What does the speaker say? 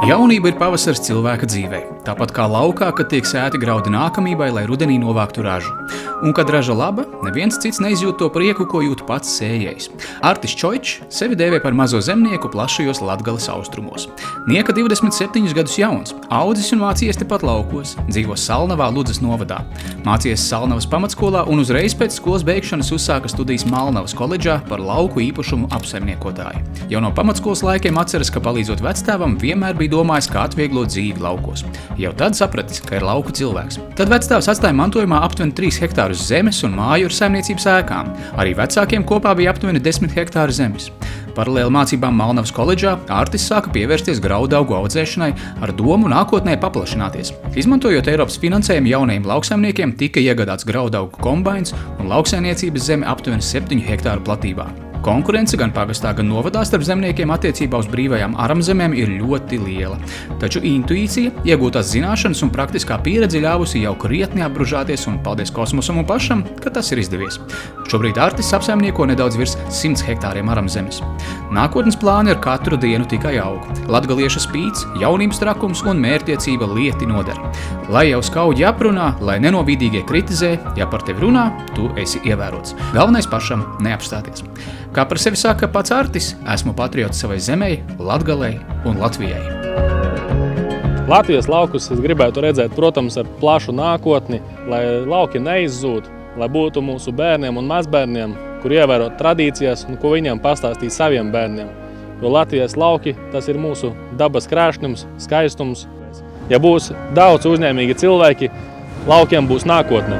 Jaunība ir pavasaris cilvēka dzīvē, tāpat kā laukā, kad tiek sēti graudi nākamībai, lai rudenī novāktu ražu. Un, kad raža laba, neviens cits neizjūt to prieku, ko jūt pats sējējs. Artis Čoičs sevi dēvē par mazo zemnieku plašajos Latgales austrumos. Nieka 27 gadus jauns, audzis un mācījies tepat laukos, dzīvo Salnavā, Ludzas novadā. Mācījies Salnavas pamatskolā un uzreiz pēc skolas beigšanas uzsāka studijas Malnavas koledžā par lauku īpašumu apsaimniekotāju. Jau no pamatskolas laikiem atceras, ka palīdzot vecstāvam vienmēr bija domājis, kā atvieglot dzīvi laukos. Jau tad sapratis, ka ir lauku cilvēks. Tad vecstāvs atstāja mantojumā aptuveni 3 hektārus zemes un māju ar saimniecības ēkām. Arī vecākiem kopā bija aptuveni 10 hektāri zemes. Paralēli mācībām Malnavas koledžā Artis sāka pievērsties graudaugu audzēšanai ar domu nākotnē paplašināties. Izmantojot Eiropas finansējumu jaunajiem lauksaimniekiem, tika iegādāts graudaugu kombains un lauksaimniecības zeme aptuveni 7 hektāru platībā. Konkurence gan pagastā, gan novadā starp zemniekiem attiecībā uz brīvajām aramzemēm ir ļoti liela. Taču intuīcija, iegūtās zināšanas un praktiskā pieredze ļāvusi jau krietni apbružāties un paldies kosmosam un pašam, ka tas ir izdevies. Šobrīd Artis apsaimnieko nedaudz virs 100 hektāriem aramzemes. Nākotnes plāni ar katru dienu tikai aug. Latgalieša spīts, jaunības trakums un mērķtiecība lieti noder. Lai jau skauģi aprunā, lai nenovīdīgie kritizē, ja par tevi runā, tu esi ievērots. Galvenais pašam neapstāties. Kā par sevi saka pats Artis, esmu patriots savai zemei, Latgalei un Latvijai. Latvijas laukus es gribētu redzēt, protams, ar plašu nākotni, lai lauki neizzūd, lai būtu mūsu bērniem un mazbērniem, kur ievērot tradīcijas un ko viņiem pastāstīt saviem bērniem. Jo Latvijas lauki, tas ir mūsu dabas krāšņums, skaistums. Ja būs daudz uzņēmīgi cilvēki, laukiem būs nākotne.